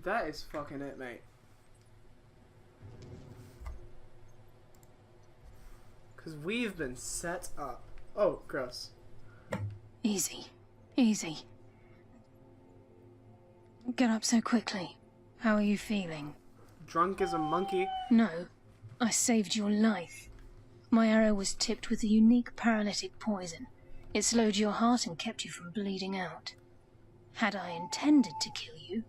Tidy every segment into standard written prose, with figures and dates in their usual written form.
That is fucking it, mate. Because we've been set up. Oh, gross. Easy. Easy. Get up so quickly. How are you feeling? Drunk as a monkey. No. I saved your life. My arrow was tipped with a unique paralytic poison. It slowed your heart and kept you from bleeding out. Had I intended to kill you,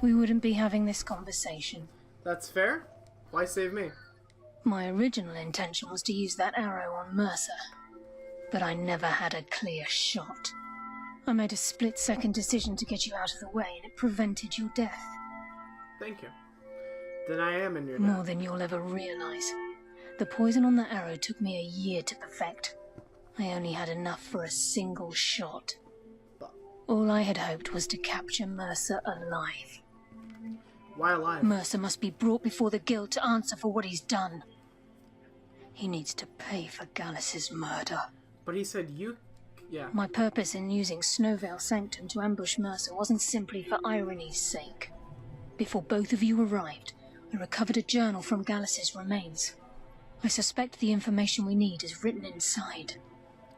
we wouldn't be having this conversation. That's fair. Why save me? My original intention was to use that arrow on Mercer, but I never had a clear shot. I made a split-second decision to get you out of the way, and it prevented your death. Thank you. Then I am in your debt. More than you'll ever realize. The poison on that arrow took me a year to perfect. I only had enough for a single shot. All I had hoped was to capture Mercer alive. Why alive? Mercer must be brought before the guild to answer for what he's done. He needs to pay for Gallus's murder. But he said you... Yeah. My purpose in using Snowvale Sanctum to ambush Mercer wasn't simply for irony's sake. Before both of you arrived, I recovered a journal from Gallus's remains. I suspect the information we need is written inside.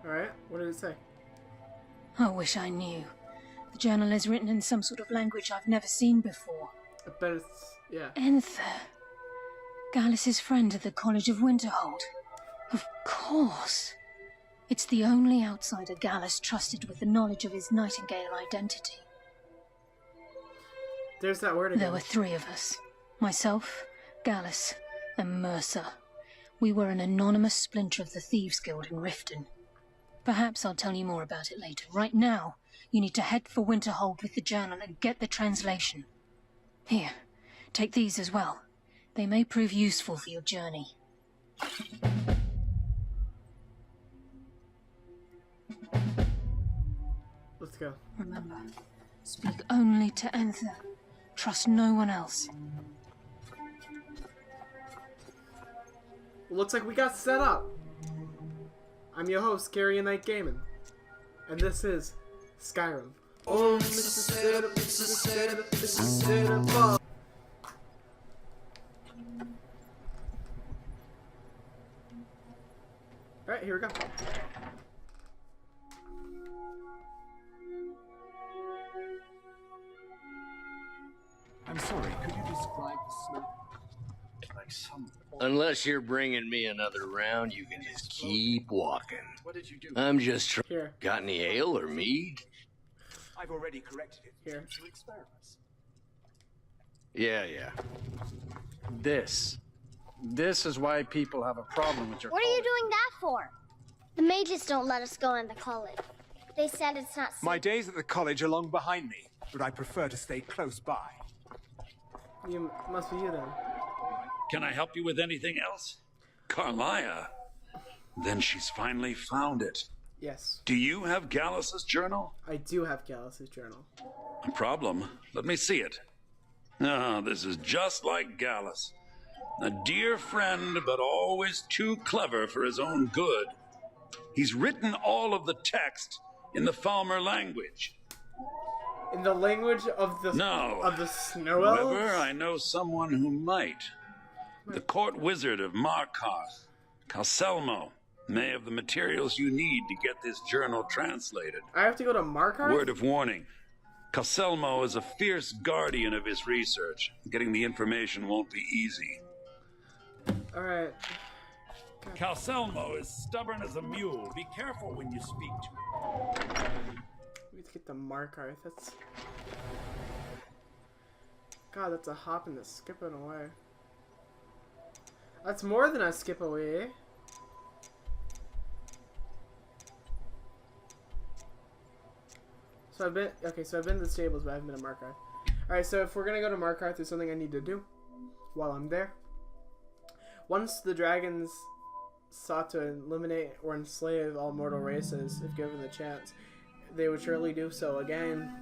Alright, what did it say? I wish I knew. The journal is written in some sort of language I've never seen before. I bet it's... yeah. Enther. Gallus's friend at the College of Winterhold. Of course. It's the only outsider Gallus trusted with the knowledge of his Nightingale identity. There's that word again. There were 3 of us. Myself, Gallus, and Mercer. We were an anonymous splinter of the Thieves Guild in Riften. Perhaps I'll tell you more about it later. Right now, you need to head for Winterhold with the journal and get the translation. Here, take these as well. They may prove useful for your journey. Let's go. Remember, speak only to Enther. Trust no one else. Looks like we got set up. I'm your host, Karliah Night Gaming, and this is Skyrim. Oh, it's a setup, it's a setup, it's a setup. Alright, here we go. I'm sorry, could you describe the smoke? Like some... Unless you're bringing me another round, you can just keep walking. What did you do? I'm just trying. Here. Got any ale or mead? I've already corrected it. Here. Through experiments. Yeah. This is why people have a problem with your What are you doing that for? The mages don't let us go into college. They said it's not safe. My days at the college are long behind me, but I prefer to stay close by. You must be you then. Can I help you with anything else? Karliah. Then she's finally found it. Yes. Do you have Gallus's journal? I do have Gallus's journal. A problem? Let me see it. Ah, this is just like Gallus. A dear friend, but always too clever for his own good. He's written all of the text in the Falmer language. In the language of the snow elves? However, I know someone who might. The court wizard of Markarth, Calselmo, may have the materials you need to get this journal translated. I have to go to Markarth? Word of warning. Calselmo is a fierce guardian of his research. Getting the information won't be easy. Alright. Calselmo is stubborn as a mule. Be careful when you speak to him. We need to get to Markarth. That's... God, that's a hop and a skipping away. That's more than a skip away. So I've been to the stables, but I haven't been to Markarth. Alright, so if we're gonna go to Markarth, there's something I need to do while I'm there. Once the dragons sought to eliminate or enslave all mortal races if given the chance, they would surely do so again.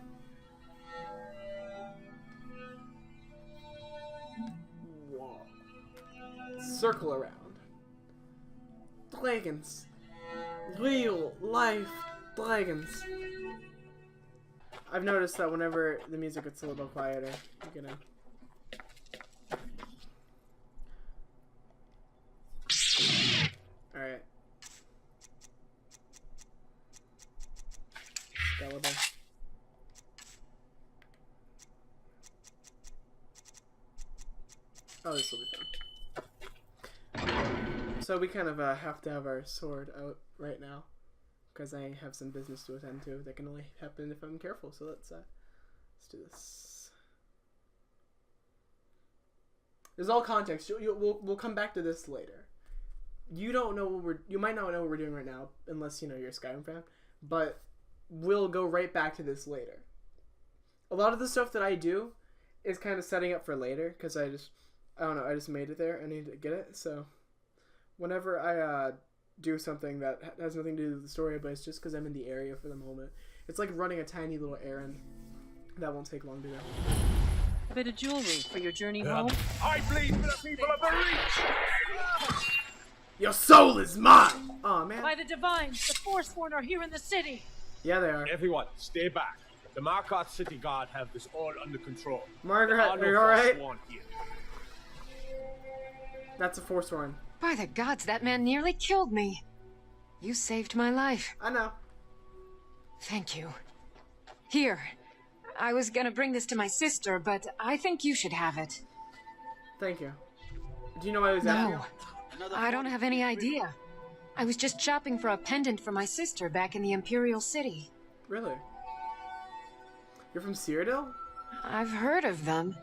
Whoa. Circle around. Dragons. Real life dragons. I've noticed that whenever the music gets a little quieter, you're gonna... Alright. Skeleton. Oh, this will be fun. So we kind of have to have our sword out right now, because I have some business to attend to that can only happen if I'm careful. So let's do this. There's all context. We'll come back to this later. You don't know what you might not know what we're doing right now, unless you know you're a Skyrim fan. But we'll go right back to this later. A lot of the stuff that I do is kind of setting up for later, because I don't know, I just made it there. I need to get it. So whenever I do something that has nothing to do with the story, but it's just because I'm in the area for the moment. It's like running a tiny little errand that won't take long to do. A bit of jewelry for your journey home. I bleed for the people of the Reach! Your soul is mine! Oh man. By the Divines, the Forsworn are here in the city. Yeah, they are. Everyone, stay back. The Markarth City Guard have this all under control. Margaret, are you alright? That's a Forsworn. By the gods, that man nearly killed me. You saved my life. I know. Thank you. Here. I was gonna bring this to my sister, but I think you should have it. Thank you. Do you know why I was after you? No. I don't have any idea. I was just shopping for a pendant for my sister back in the Imperial City. Really? You're from Cyrodiil? I've heard of them.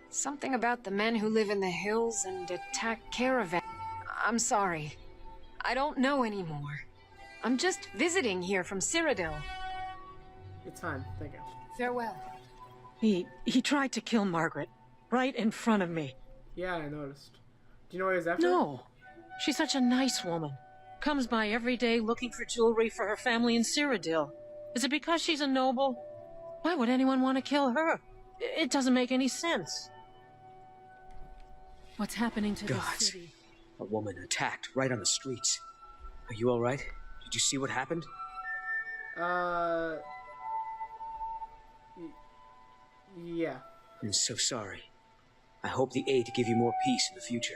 Something about the men who live in the hills and attack caravans. I'm sorry. I don't know anymore. I'm just visiting here from Cyrodiil. It's fine, thank you. Farewell. He tried to kill Margaret, right in front of me. Yeah, I noticed. Do you know why he was after? No. She's such a nice woman. Comes by every day looking for jewelry for her family in Cyrodiil. Is it because she's a noble? Why would anyone want to kill her? It doesn't make any sense. What's happening to the city? A woman attacked right on the streets. Are you all right? Did you see what happened? Yeah. I'm so sorry. I hope the aid to give you more peace in the future.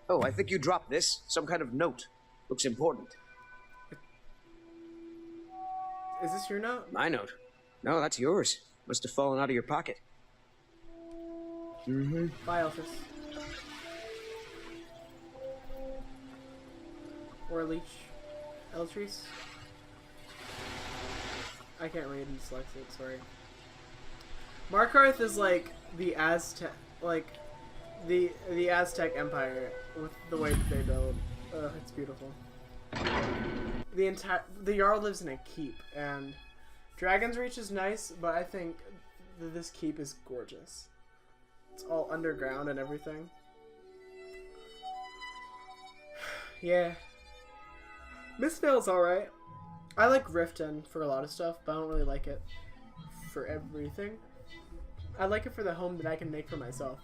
Oh, I think you dropped this. Some kind of note. Looks important. Is this your note? My note? No, that's yours. Must have fallen out of your pocket. Mm-hmm. Bye, Elfris. Or Leech. Eltris? I can't read, I'm dyslexic, sorry. Markarth is like the Aztec, the Aztec Empire with the way that they build. It's beautiful. The Jarl lives in a keep, and Dragon's Reach is nice, but I think this keep is gorgeous. It's all underground and everything. Yeah. Mistveil's alright. I like Riften for a lot of stuff, but I don't really like it for everything. I like it for the home that I can make for myself.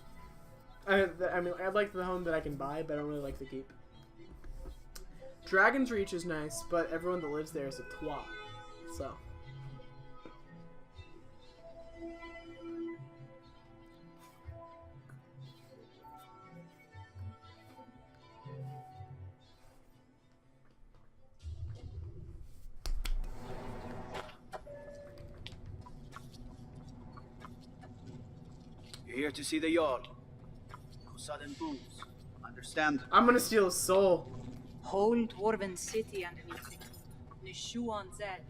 I mean, I like the home that I can buy, but I don't really like the keep. Dragon's Reach is nice, but everyone that lives there is a twat. So. You're here to see the Jarl. No sudden moves. Understand? I'm gonna steal his soul. Whole dwarven city underneath it. Nishuan Zed.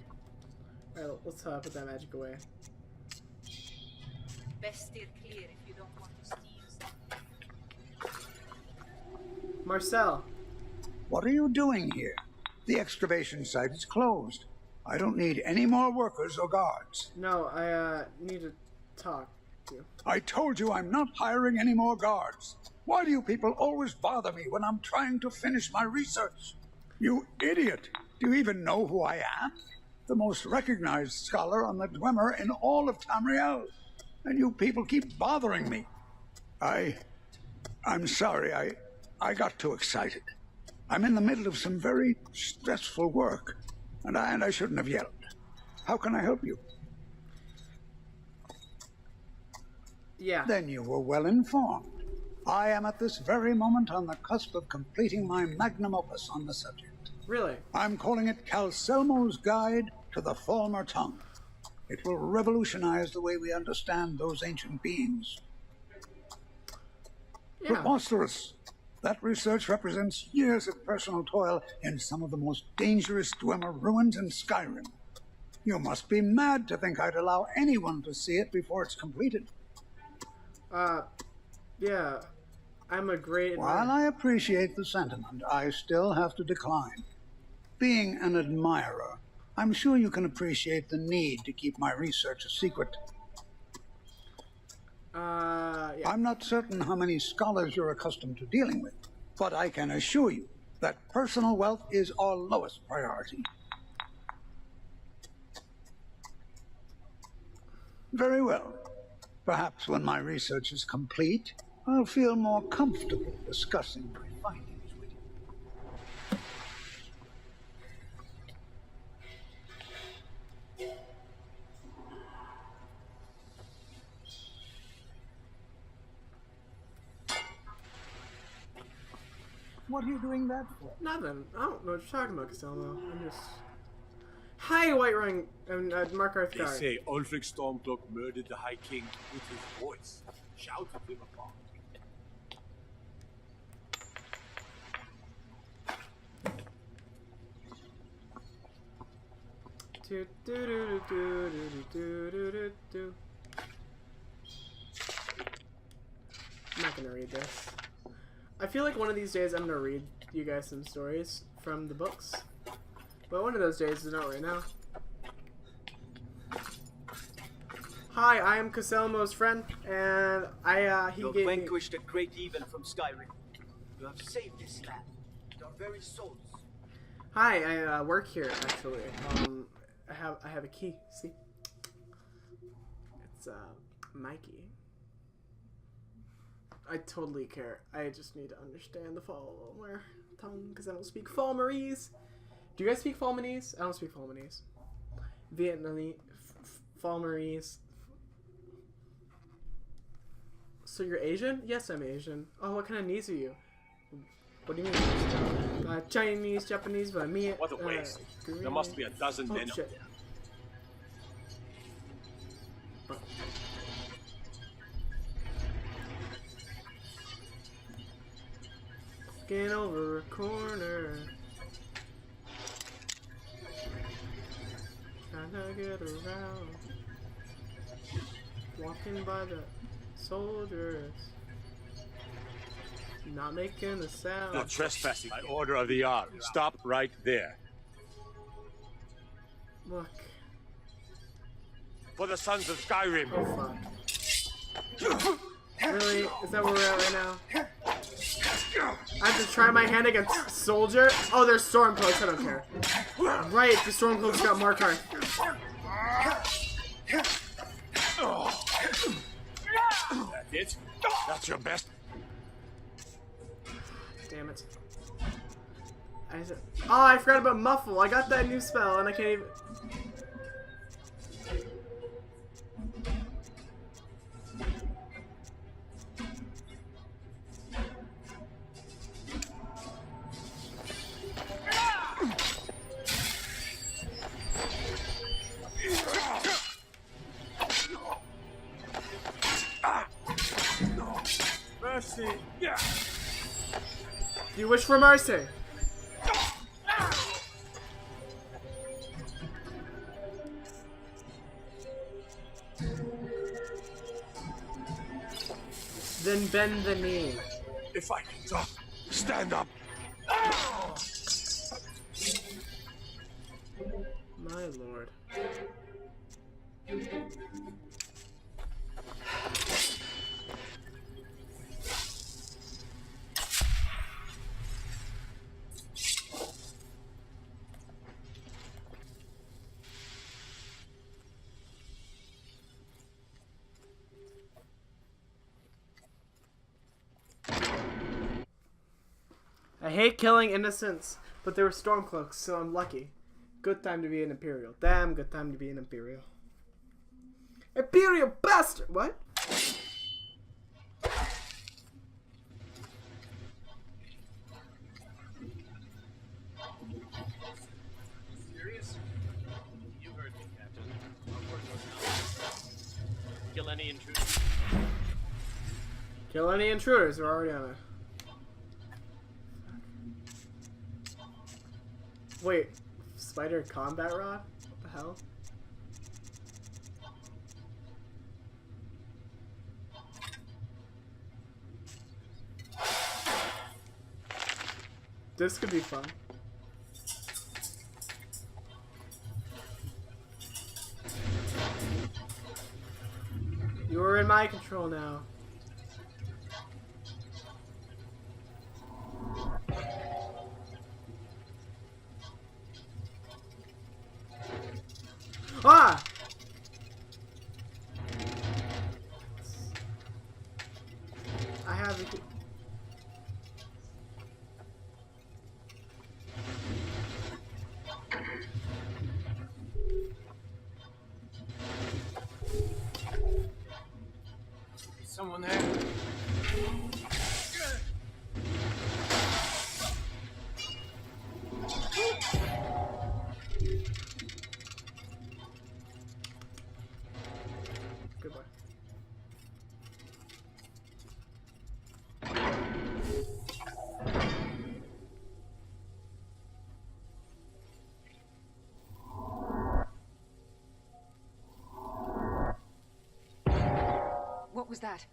Alright, let's put that magic away. Best steer clear if you don't want to steal. Marcel. What are you doing here? The excavation site is closed. I don't need any more workers or guards. No, I need to talk to you. I told you I'm not hiring any more guards. Why do you people always bother me when I'm trying to finish my research? You idiot! Do you even know who I am? The most recognized scholar on the Dwemer in all of Tamriel. And you people keep bothering me. I'm sorry, I got too excited. I'm in the middle of some very stressful work, and I shouldn't have yelled. How can I help you? Yeah. Then you were well informed. I am at this very moment on the cusp of completing my magnum opus on the subject. Really? I'm calling it Calselmo's Guide to the Falmer Tongue. It will revolutionize the way we understand those ancient beings. Yeah. Preposterous! That research represents years of personal toil in some of the most dangerous Dwemer ruins in Skyrim. You must be mad to think I'd allow anyone to see it before it's completed. Yeah. I'm a great... While I appreciate the sentiment, I still have to decline. Being an admirer, I'm sure you can appreciate the need to keep my research a secret. Yeah. I'm not certain how many scholars you're accustomed to dealing with, but I can assure you that personal wealth is our lowest priority. Very well. Perhaps when my research is complete, I'll feel more comfortable discussing my findings with you. What are you doing that for? Nothing. I don't know what you're talking about, Costello. I'm just... Hi, White Ring and Mark They Arthur. say Ulfric Stormcloak murdered the High King with his voice. Shouted him apart. I'm not gonna read this. I feel like one of these days I'm gonna read you guys some stories from the books. But one of those days is not right now. Hi, I am Coselmo's friend, and he You have gave me... vanquished a great evil from Skyrim. You have saved this land, your very souls. Hi, I work here actually. I have a key. See, it's Mikey. I totally care. I just need to understand the Falmer tongue because I don't speak Falmerese. Do you guys speak Falmerese? I don't speak Falmerese. Vietnamese, Falmerese. So you're Asian? Yes, I'm Asian. Oh, what kind of knees are you? What do you mean? Chinese, Japanese, Vietnamese. What a waste. There must be a dozen men up shit. there. Get over a corner. Trying to get around. Walking by the soldiers. Not making a sound. You're trespassing by order of the Jarl. Stop right there. Look. For the sons of Skyrim. Oh fuck. Really? Is that where we're at right now? I have to try my hand against soldier? Oh, they're stormcloaks, I don't care. Right, the stormcloaks got Markarth. That's it? That's your best? Damn it. Oh, I forgot about Muffle. I got that new spell and I can't even... Mercy. Do you wish for mercy? Then bend the knee. If I can talk, stand up. My lord. hate killing innocents, but they were Stormcloaks, so I'm lucky. Good time to be an Imperial. Damn good time to be an Imperial. Imperial bastard! What? Serious? You heard me, Captain. Our word was not. Kill any intruders. Kill any intruders. We're already on it. Wait, spider combat rod? What the hell? This could be fun. You're in my control now. Ah! I have it. Someone there? Goodbye. What was that?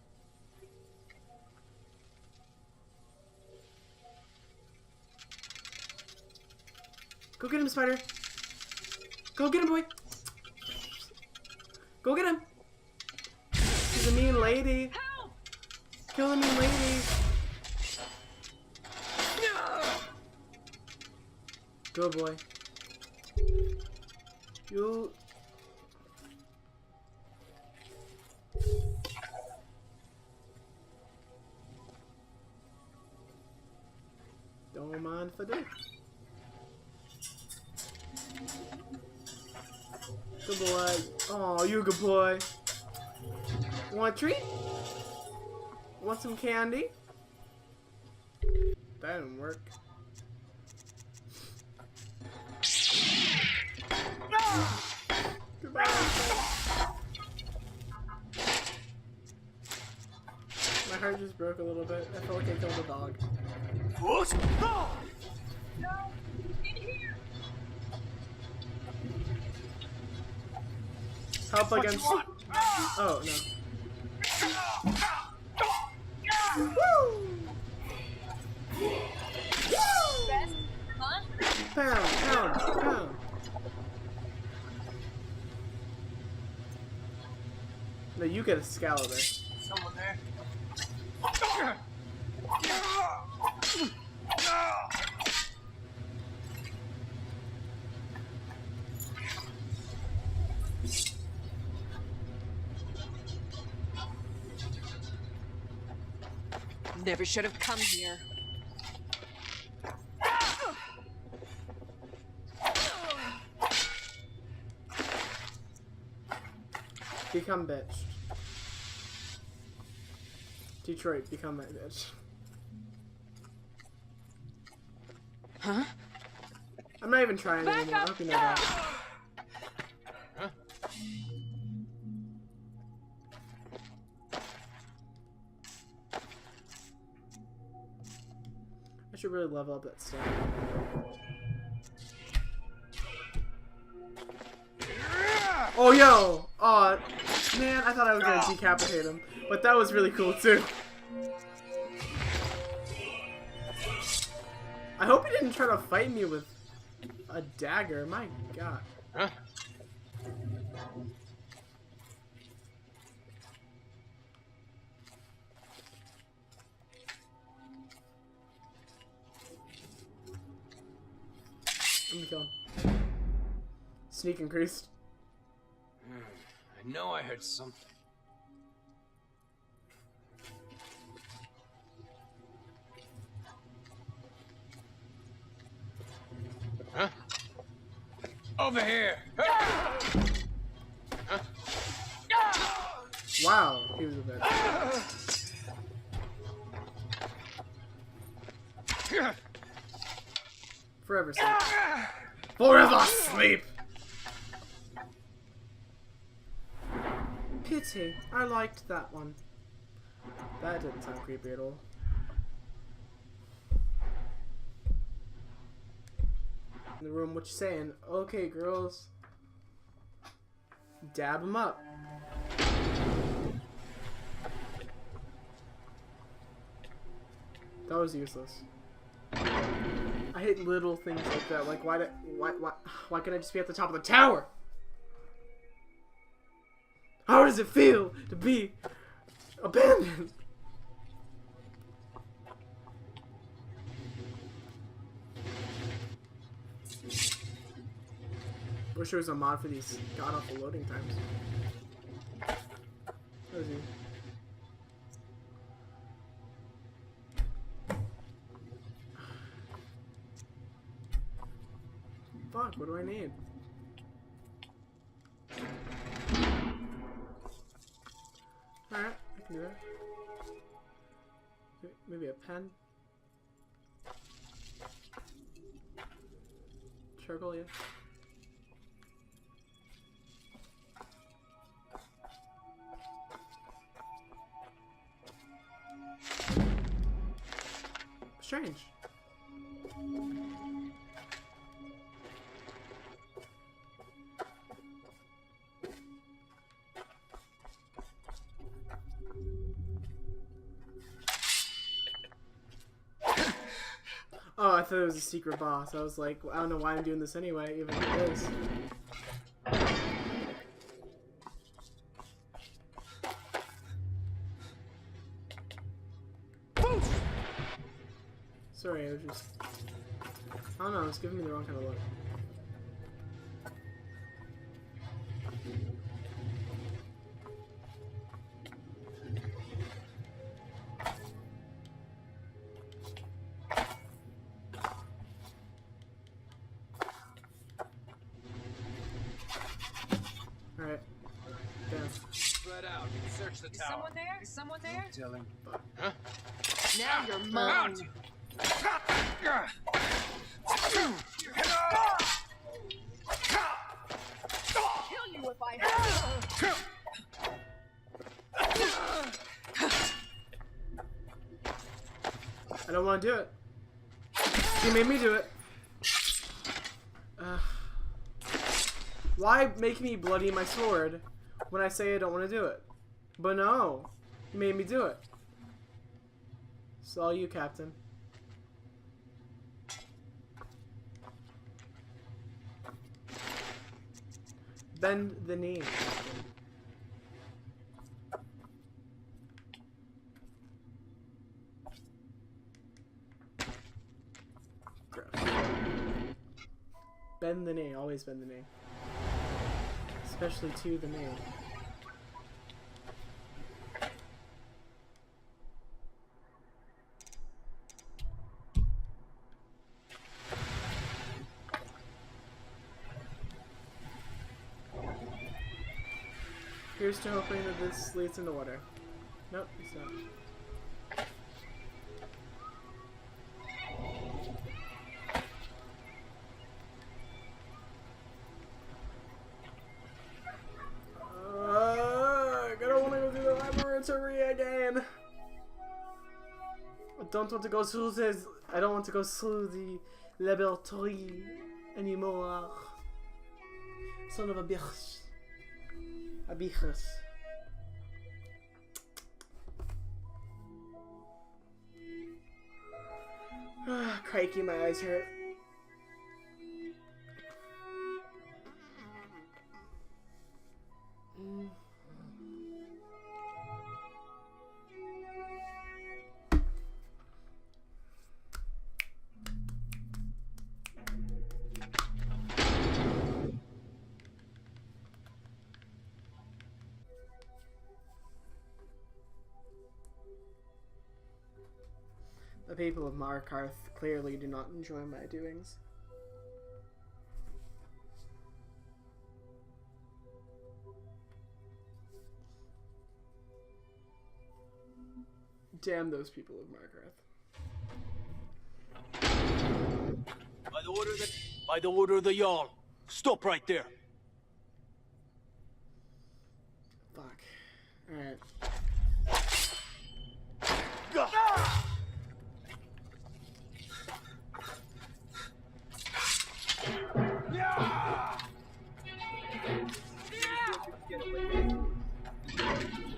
Go get him, Spider. Go get him, boy. Go get him. She's a mean lady. Kill the mean lady. Go, boy. You. Don't mind if I do. Good boy. Oh, you a good boy. Want a treat? Want some candy? That didn't work. Goodbye. My heart just broke a little bit. I felt like I killed a dog. What? No! No! In here! Help against. Oh no. Best, huh? Pound, pound, pound. No, you get a Excalibur. Someone there? Never should have come here. Become bitch. Detroit, become my bitch. Huh? I'm not even trying anymore. I hope you know that. Huh? I should really level up that stuff. Oh, yo! Aw, man, I thought I was gonna decapitate him. But that was really cool, too. I hope he didn't try to fight me with a dagger. My god. Huh? Let me kill him. Sneak increased. I know I heard something. Huh? Over here! Huh? Wow, he was a bit. Forever sleep. Forever sleep! Pity. I liked that one. That didn't sound creepy at all. In the room, what you saying? Okay, girls. Dab them up. That was useless. I hate little things like that. Like, why can't I just be at the top of the tower? How does it feel to be abandoned? Wish there was a mod for these god-awful loading times. What is he? Fuck, what do I need? Alright, I can do that. Maybe a pen? Charcoal, yeah. Strange. Oh, I thought it was a secret boss. I was like, I don't know why I'm doing this anyway, even if it is. Sorry, I was just... I don't know, it's giving me the wrong kind of look. Alright. Down. Spread out. Search the tower. Someone there? Someone there? Dylan. Huh? Now you're mine. Kill you if I have. I don't want to do it. She made me do it. Why make me bloody my sword when I say I don't want to do it? But no, you made me do it. It's all you, Captain. Bend the knee. Gross. Bend the knee. Always bend the knee. Especially to the knee. Here's to hoping that this leads into water. Nope, it's not. I don't want to go through the laboratory again. I don't want to go through this. I don't want to go through the laboratory anymore. Son of a bitch. A bitch. Crikey, my eyes hurt. The people of Markarth clearly do not enjoy my doings. Damn those people of Margaret. By the order of the Jarl. Stop right there. Fuck. Alright.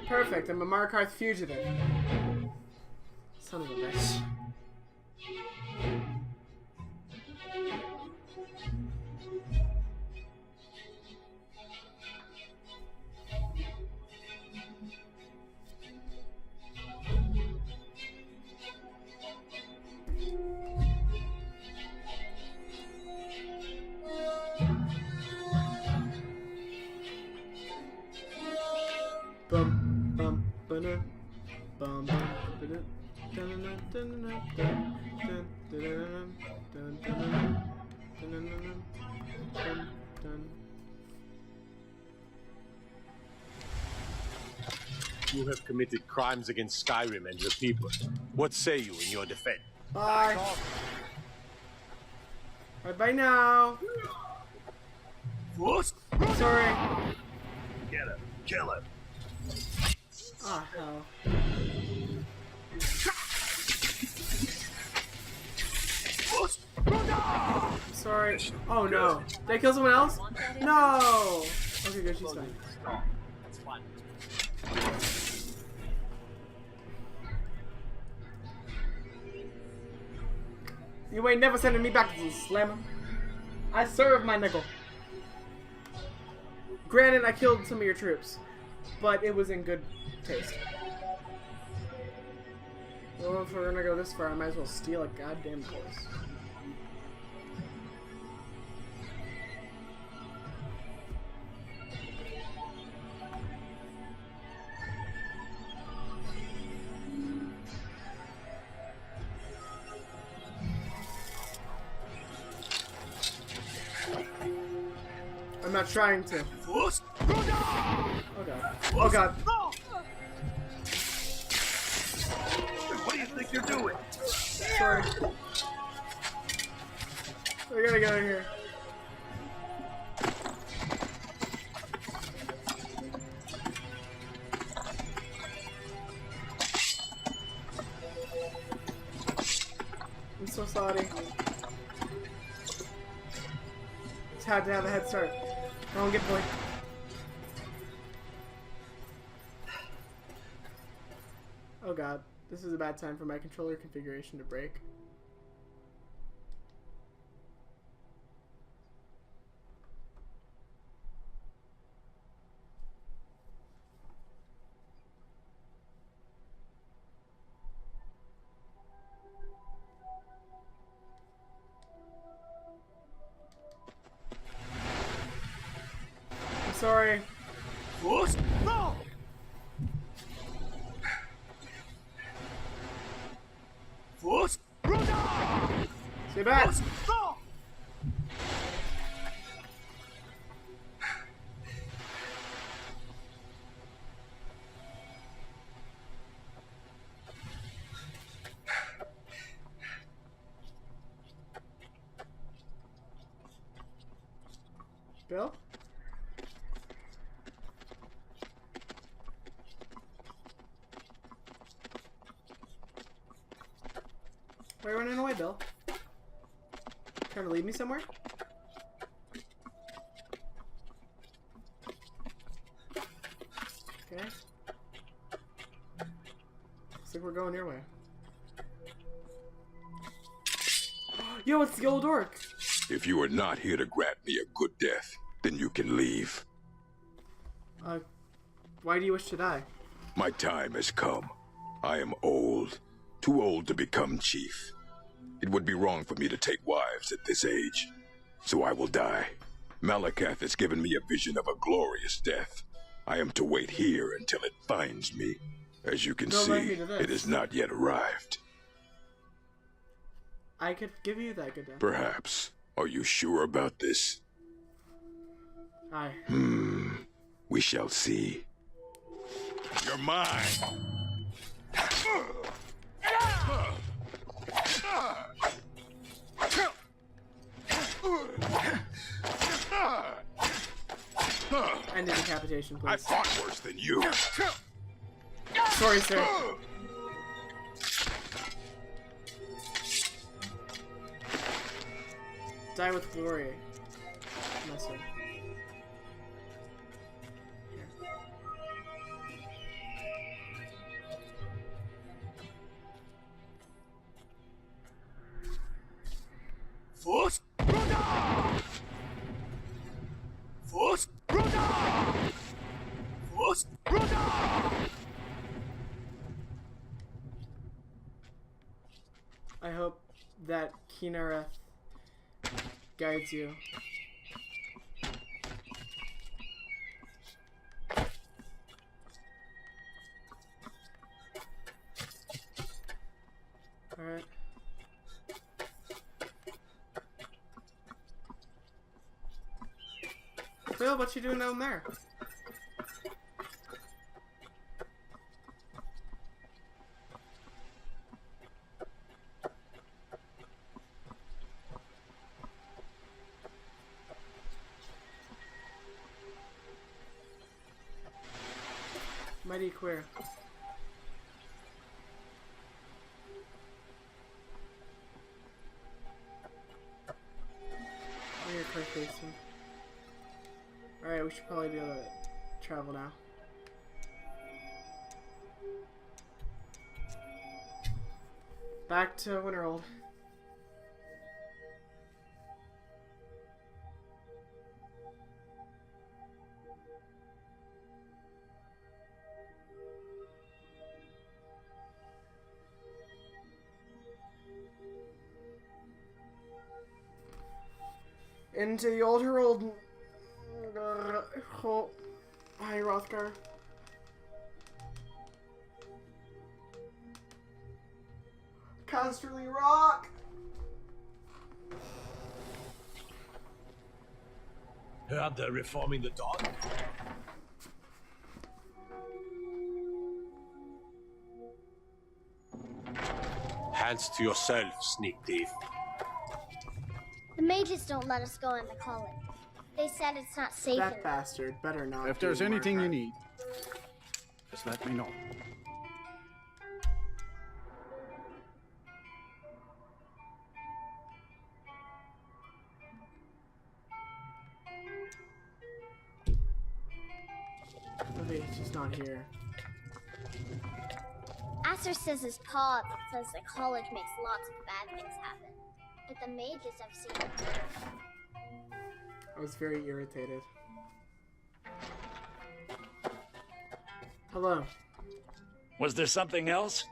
Perfect, I'm a Markarth fugitive. Son of a bitch. Bum bum ba-da, bum bum ba-da, dun dun dun dun dun dun dun. You have committed crimes against Skyrim and your people. What say you in your defense? Bye. Bye now. What? Sorry. Get him. Kill him. Ah, hell. Sorry. Oh no. Did I kill someone else? No. Okay, good. She's fine. That's fine. You ain't never sending me back to the slammer. I serve my nickel. Granted, I killed some of your troops, but it was in good taste. Well, if we're gonna go this far, I might as well steal a goddamn horse. I'm not trying to. Oh god. Oh god. What do you think you're doing? Sorry. We gotta get out of here. I'm so sorry. Just had to have a head start. Don't get boy. Oh god, this is a bad time for my controller configuration to break. I'm sorry. What? No! What? Stay back. No! Bill? Why are you running away, Bill? Trying to lead me somewhere? Okay. Looks like we're going your way. Yo, it's the old orc! If you are not here to grant me a good death, then you can leave. Why do you wish to die? My time has come. I am old. Too old to become chief. It would be wrong for me to take wives at this age. So I will die. Malakath has given me a vision of a glorious death. I am to wait here until it finds me. As you can Don't let see, me to this. it has not yet arrived. I could give you that good death. Perhaps. Are you sure about this? Aye. We shall see. You're mine! End the decapitation, please. I fought worse than you. Sorry, sir. Die with glory. No, sir. Force Roda! Force Roda! Force Roda! I hope that Kinareth guides you. Alright. Phil, what you doing down there? Mighty queer. Where your car facing? Alright, we should probably be able to travel now. Back to Winterhold. Into the old Herald. Hi, Rothgar. Constantly rock. Heard they're reforming the dawn? Hands to yourself, sneak thief. The mages don't let us go in the college. They said it's not safe. That bastard better not. If there's anything you need, just let me know. Okay, she's not here. Asher says his paw says the college makes lots of bad things happen. But the mages I've seen. I was very irritated. Hello. Was there something else?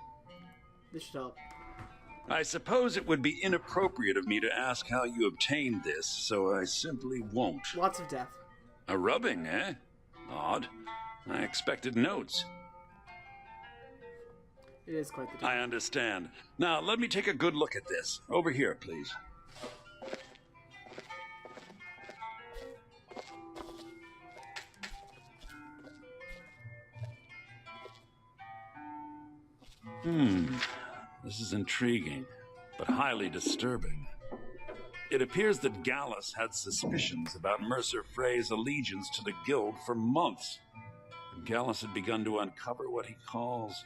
This should help. I suppose it would be inappropriate of me to ask how you obtained this, so I simply won't. Lots of death. A rubbing, eh? Odd. I expected notes. It is quite the death. I understand. Now, let me take a good look at this. Over here, please. This is intriguing, but highly disturbing. It appears that Gallus had suspicions about Mercer Frey's allegiance to the guild for months. And Gallus had begun to uncover what he calls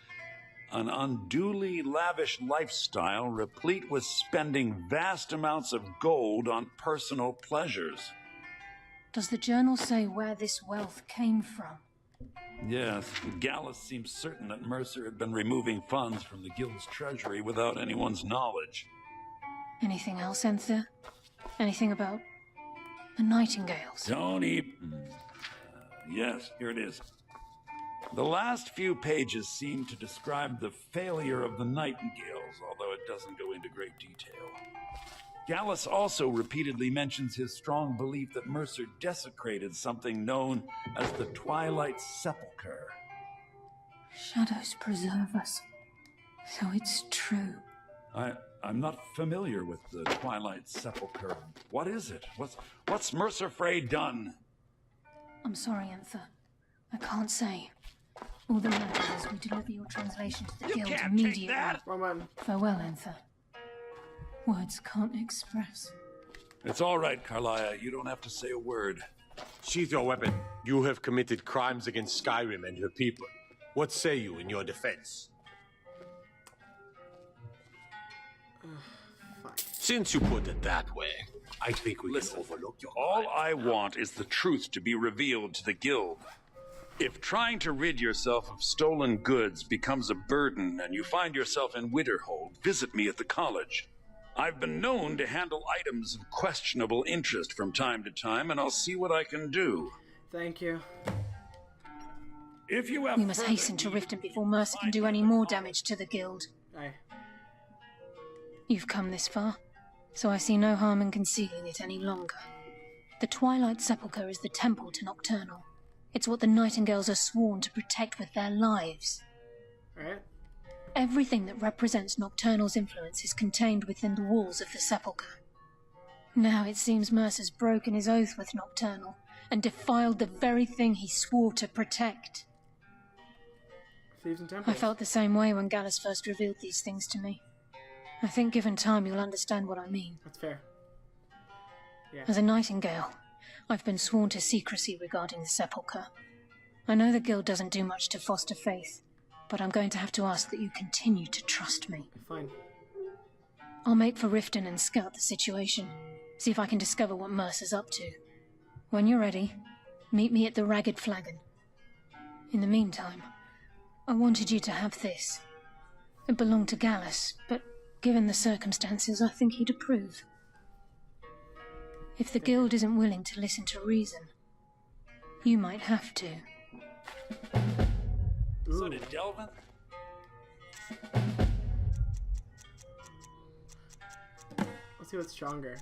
an unduly lavish lifestyle replete with spending vast amounts of gold on personal pleasures. Does the journal say where this wealth came from? Yes, Gallus seems certain that Mercer had been removing funds from the guild's treasury without anyone's knowledge. Anything else, Enthir? Anything about the Nightingales? Don't even... yes, here it is. The last few pages seem to describe the failure of the Nightingales, although it doesn't go into great detail. Gallus also repeatedly mentions his strong belief that Mercer desecrated something known as the Twilight Sepulchre. Shadows preserve us. So it's true. I'm not familiar with the Twilight Sepulchre. What is it? What's Mercer Frey done? I'm sorry, Enthir. I can't say. All that matters is we deliver your translation to the You guild can't immediately. take that! Farewell, Anther. Words can't express. It's all right, Karliah. You don't have to say a word. Sheath your weapon. You have committed crimes against Skyrim and her people. What say you in your defense? Since you put it that way, I think we can overlook your All I want is the truth to be revealed to the guild. If trying to rid yourself of stolen goods becomes a burden and you find yourself in Winterhold, visit me at the college. I've been known to handle items of questionable interest from time to time, and I'll see what I can do. Thank you. If you have We must hasten to Riften before Mercer can do any more damage to the guild. Aye. You've come this far, so I see no harm in concealing it any longer. The Twilight Sepulchre is the temple to Nocturnal. It's what the Nightingales are sworn to protect with their lives. Alright. Everything that represents Nocturnal's influence is contained within the walls of the Sepulchre. Now it seems Mercer's broken his oath with Nocturnal and defiled the very thing he swore to protect. Thieves and Templars. I felt the same way when Gallus first revealed these things to me. I think given time you'll understand what I mean. That's fair. Yeah. As a Nightingale, I've been sworn to secrecy regarding the Sepulchre. I know the Guild doesn't do much to foster faith, but I'm going to have to ask that you continue to trust me. Fine. I'll make for Riften and scout the situation, see if I can discover what Mercer's up to. When you're ready, meet me at the Ragged Flagon. In the meantime, I wanted you to have this. It belonged to Gallus, but given the circumstances, I think he'd approve. If the Guild isn't willing to listen to reason, you might have to. So did Delvin? Let's see what's stronger.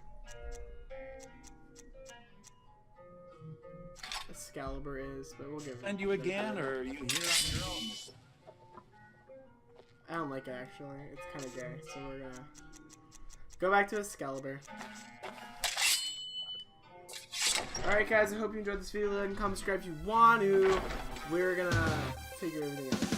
Excalibur is, but we'll give it. And you again, or are you here on your own? I don't like it actually. It's kind of gay, so we're gonna go back to Excalibur. Alright guys, I hope you enjoyed this video. Like and comment, subscribe if you want to. We're gonna figure everything out.